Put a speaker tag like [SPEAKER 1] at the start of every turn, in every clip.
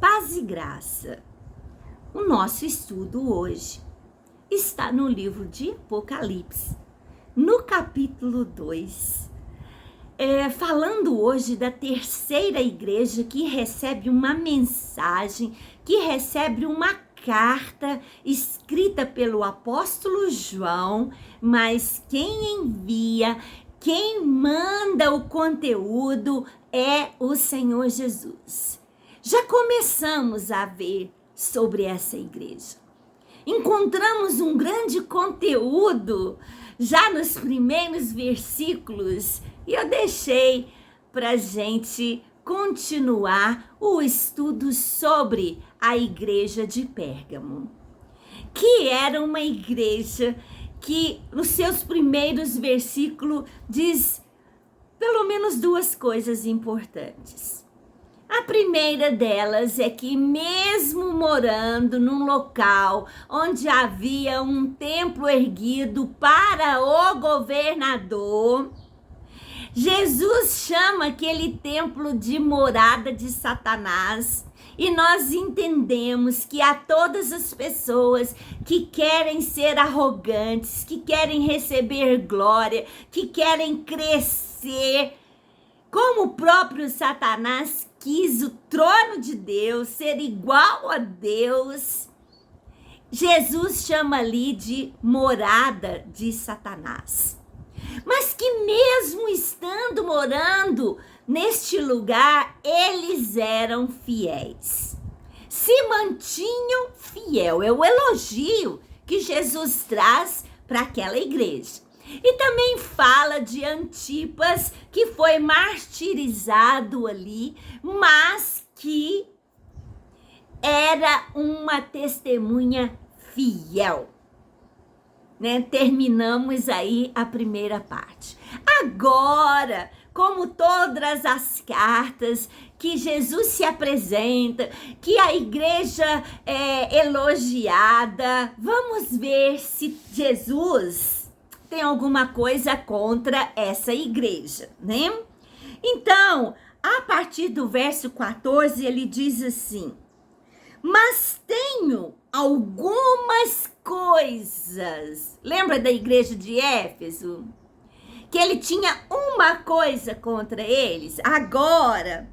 [SPEAKER 1] Paz e graça. O nosso estudo hoje está no livro de Apocalipse, no capítulo 2, falando hoje da terceira igreja que recebe uma mensagem, que recebe uma carta escrita pelo apóstolo João, mas quem envia, quem manda o conteúdo é o Senhor Jesus. Já começamos a ver sobre essa igreja. Encontramos um grande conteúdo já nos primeiros versículos e eu deixei para gente continuar o estudo sobre a igreja de Pérgamo, que era uma igreja que nos seus primeiros versículos diz pelo menos duas coisas importantes. A primeira delas é que mesmo morando num local onde havia um templo erguido para o governador, Jesus chama aquele templo de morada de Satanás. E nós entendemos que há todas as pessoas que querem ser arrogantes, que querem receber glória, que querem crescer, como o próprio Satanás quis o trono de Deus, ser igual a Deus. Jesus chama ali de morada de Satanás. Mas que mesmo estando morando neste lugar, eles eram fiéis. Se mantinham fiel. É o elogio que Jesus traz para aquela igreja. E também fala de Antipas, que foi martirizado ali, mas que era uma testemunha fiel. Terminamos aí a primeira parte. Agora, como todas as cartas que Jesus se apresenta, que a igreja é elogiada, vamos ver se Jesus tem alguma coisa contra essa igreja, né? Então, a partir do verso 14, ele diz assim: mas tenho algumas coisas. Lembra da igreja de Éfeso? Que ele tinha uma coisa contra eles. Agora,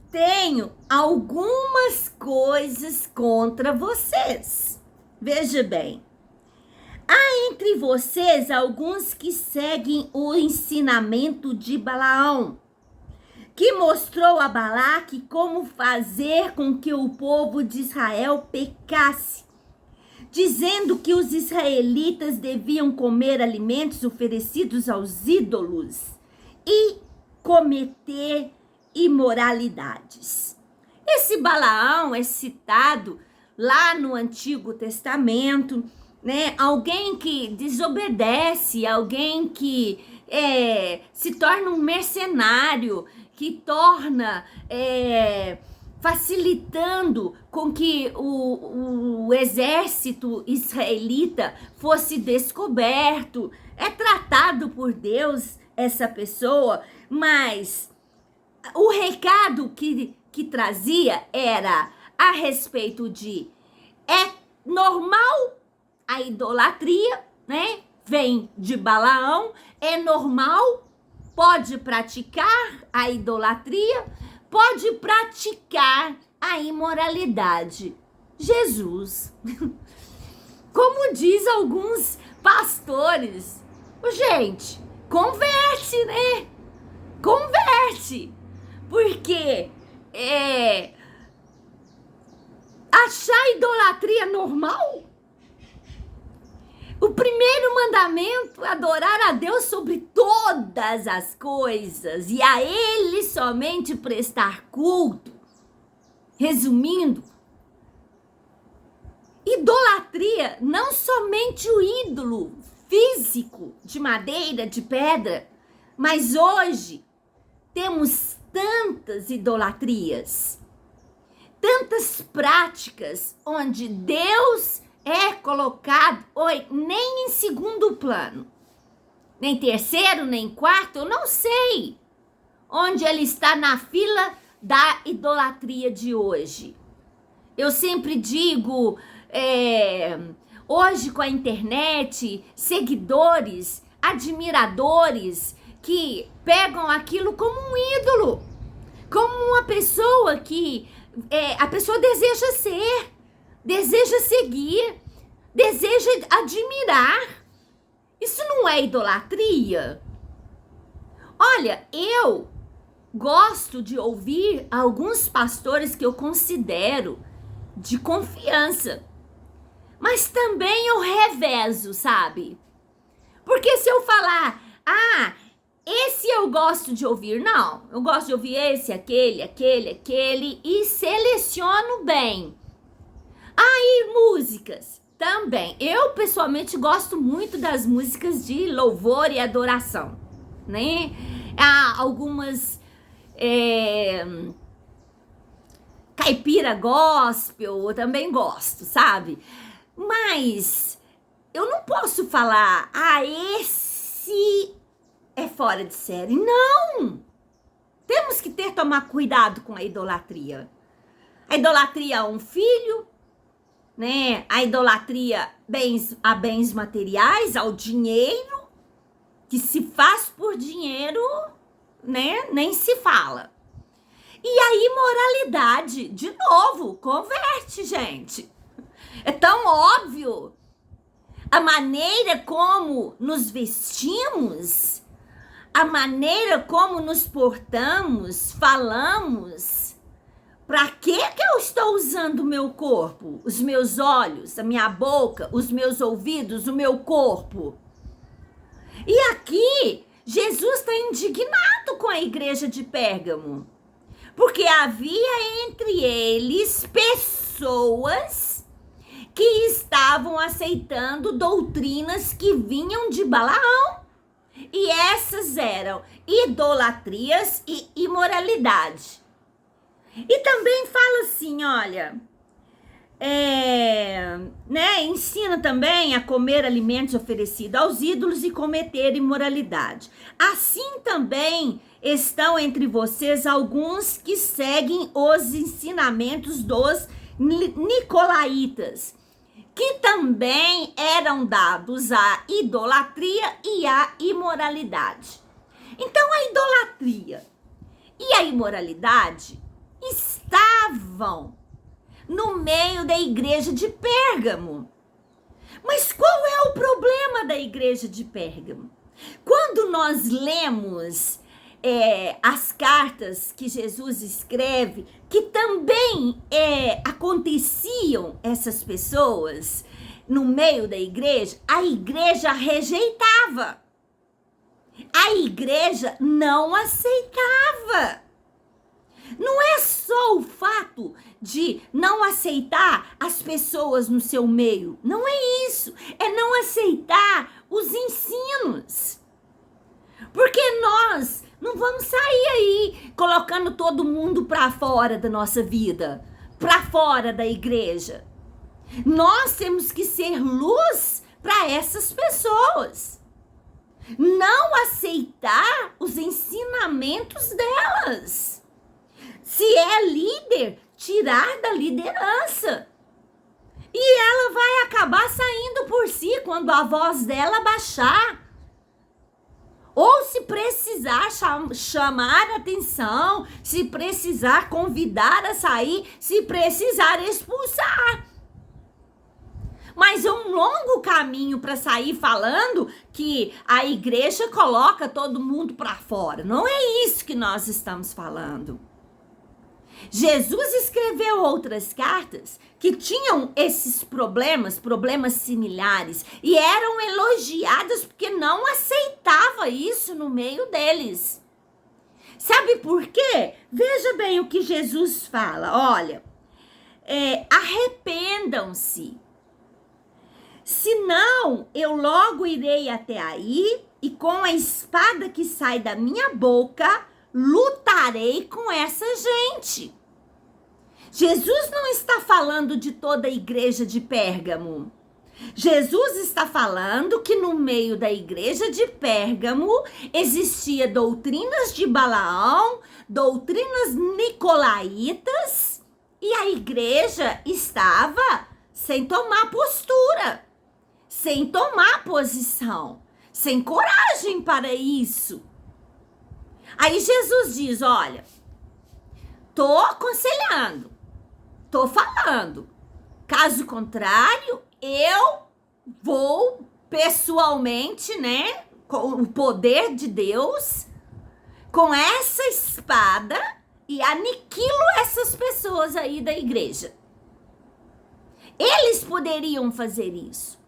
[SPEAKER 1] tenho algumas coisas contra vocês. Veja bem. Há entre vocês alguns que seguem o ensinamento de Balaão, que mostrou a Balaque como fazer com que o povo de Israel pecasse, dizendo que os israelitas deviam comer alimentos oferecidos aos ídolos e cometer imoralidades. Esse Balaão é citado lá no Antigo Testamento, alguém que desobedece, alguém que se torna um mercenário, que torna facilitando com que o exército israelita fosse descoberto. É tratado por Deus essa pessoa, mas o recado que trazia era a respeito de normal a idolatria, vem de Balaão, é normal, pode praticar a idolatria, pode praticar a imoralidade. Jesus, como diz alguns pastores, gente, converte, Converte, porque achar idolatria normal? O primeiro mandamento é adorar a Deus sobre todas as coisas e a Ele somente prestar culto. Resumindo, idolatria, não somente o ídolo físico de madeira, de pedra, mas hoje temos tantas idolatrias, tantas práticas onde Deus é colocado nem em segundo plano, nem terceiro, nem quarto, eu não sei onde ele está na fila da idolatria de hoje. Eu sempre digo, hoje com a internet, seguidores, admiradores que pegam aquilo como um ídolo, como uma pessoa que a pessoa deseja ser, deseja seguir, deseja admirar. Isso não é idolatria? Olha, eu gosto de ouvir alguns pastores que eu considero de confiança, mas também eu revezo, sabe? Porque se eu falar, esse eu gosto de ouvir, não, eu gosto de ouvir esse, aquele e seleciono bem. E músicas também. Eu pessoalmente gosto muito das músicas de louvor e adoração, né? Há algumas caipira gospel, eu também gosto, sabe? Mas eu não posso falar, esse é fora de série. Não! Temos que tomar cuidado com a idolatria. A idolatria a um filho, né? A idolatria a bens materiais, ao dinheiro, que se faz por dinheiro, né? Nem se fala. E a imoralidade, de novo, converte, gente. É tão óbvio. A maneira como nos vestimos, a maneira como nos portamos, falamos. Para que eu estou usando o meu corpo? Os meus olhos, a minha boca, os meus ouvidos, o meu corpo? E aqui, Jesus está indignado com a igreja de Pérgamo. Porque havia entre eles pessoas que estavam aceitando doutrinas que vinham de Balaão. E essas eram idolatrias e imoralidade. E também fala assim, olha, ensina também a comer alimentos oferecidos aos ídolos e cometer imoralidade. Assim também estão entre vocês alguns que seguem os ensinamentos dos nicolaítas, que também eram dados à idolatria e à imoralidade. Então, a idolatria e a imoralidade estavam no meio da igreja de Pérgamo. Mas qual é o problema da igreja de Pérgamo? Quando nós lemos as cartas que Jesus escreve, que também aconteciam essas pessoas no meio da igreja, a igreja rejeitava. A igreja não aceitava. Não é só o fato de não aceitar as pessoas no seu meio. Não é isso. É não aceitar os ensinos. Porque nós não vamos sair aí colocando todo mundo para fora da nossa vida, para fora da igreja. Nós temos que ser luz para essas pessoas. Não aceitar os ensinamentos delas. Se é líder, tirar da liderança. E ela vai acabar saindo por si quando a voz dela baixar. Ou se precisar chamar atenção, se precisar convidar a sair, se precisar expulsar. Mas é um longo caminho para sair falando que a igreja coloca todo mundo para fora. Não é isso que nós estamos falando. Jesus escreveu outras cartas que tinham esses problemas similares, e eram elogiadas porque não aceitava isso no meio deles. Sabe por quê? Veja bem o que Jesus fala. Olha, arrependam-se. Senão, eu logo irei até aí e com a espada que sai da minha boca, lutarei com essa gente. Jesus não está falando de toda a igreja de Pérgamo. Jesus está falando que no meio da igreja de Pérgamo existia doutrinas de Balaão, doutrinas nicolaítas E a igreja estava sem tomar postura, sem tomar posição, sem coragem para isso. Aí Jesus diz, olha, tô aconselhando, tô falando. Caso contrário, eu vou pessoalmente, né, com o poder de Deus, com essa espada e aniquilo essas pessoas aí da igreja. Eles poderiam fazer isso.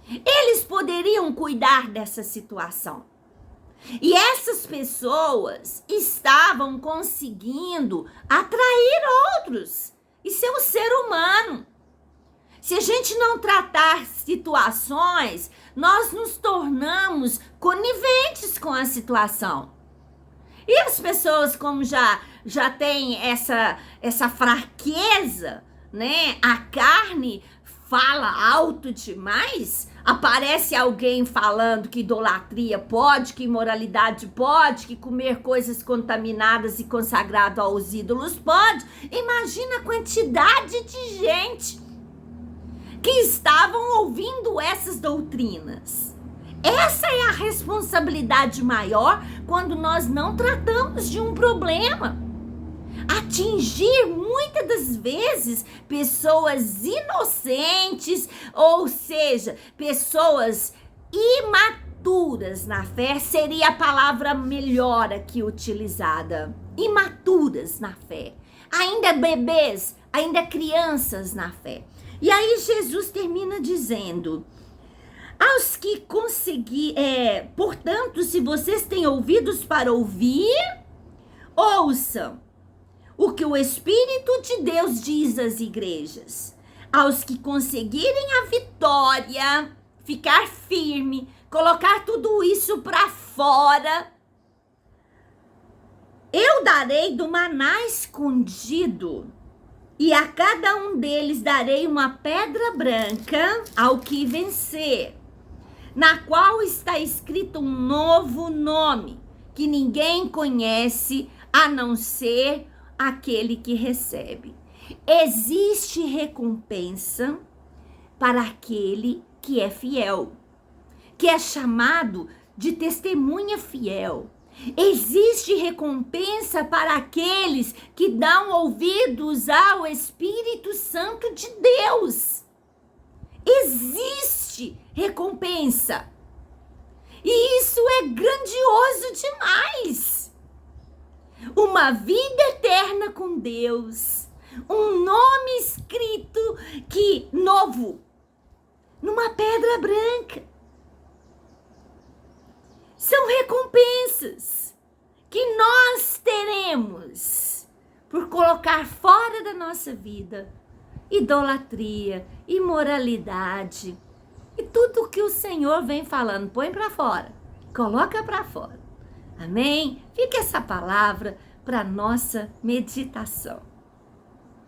[SPEAKER 1] Eles poderiam cuidar dessa situação. E essas pessoas estavam conseguindo atrair outros. Isso é o ser humano. Se a gente não tratar situações, nós nos tornamos coniventes com a situação. E as pessoas, como já têm essa fraqueza, né? A carne fala alto demais, aparece alguém falando que idolatria pode, que imoralidade pode, que comer coisas contaminadas e consagrado aos ídolos pode. Imagina a quantidade de gente que estavam ouvindo essas doutrinas. Essa é a responsabilidade maior quando nós não tratamos de um problema. Atingir muitas das vezes pessoas inocentes, ou seja, pessoas imaturas na fé, seria a palavra melhor aqui utilizada. Imaturas na fé, ainda bebês, ainda crianças na fé. E aí Jesus termina dizendo, aos que portanto, se vocês têm ouvidos para ouvir, ouçam o que o Espírito de Deus diz às igrejas. Aos que conseguirem a vitória, ficar firme, colocar tudo isso para fora, eu darei do maná escondido, e a cada um deles darei uma pedra branca ao que vencer, na qual está escrito um novo nome, que ninguém conhece a não ser aquele que recebe. Existe recompensa para aquele que é fiel, que é chamado de testemunha fiel. Existe recompensa para aqueles que dão ouvidos ao Espírito Santo de Deus. Existe recompensa. E isso é grandioso demais. Uma vida eterna com Deus. Um nome escrito novo, numa pedra branca. São recompensas que nós teremos por colocar fora da nossa vida idolatria, imoralidade e tudo que o Senhor vem falando. Põe para fora, coloca para fora. Amém? Fica essa palavra para nossa meditação.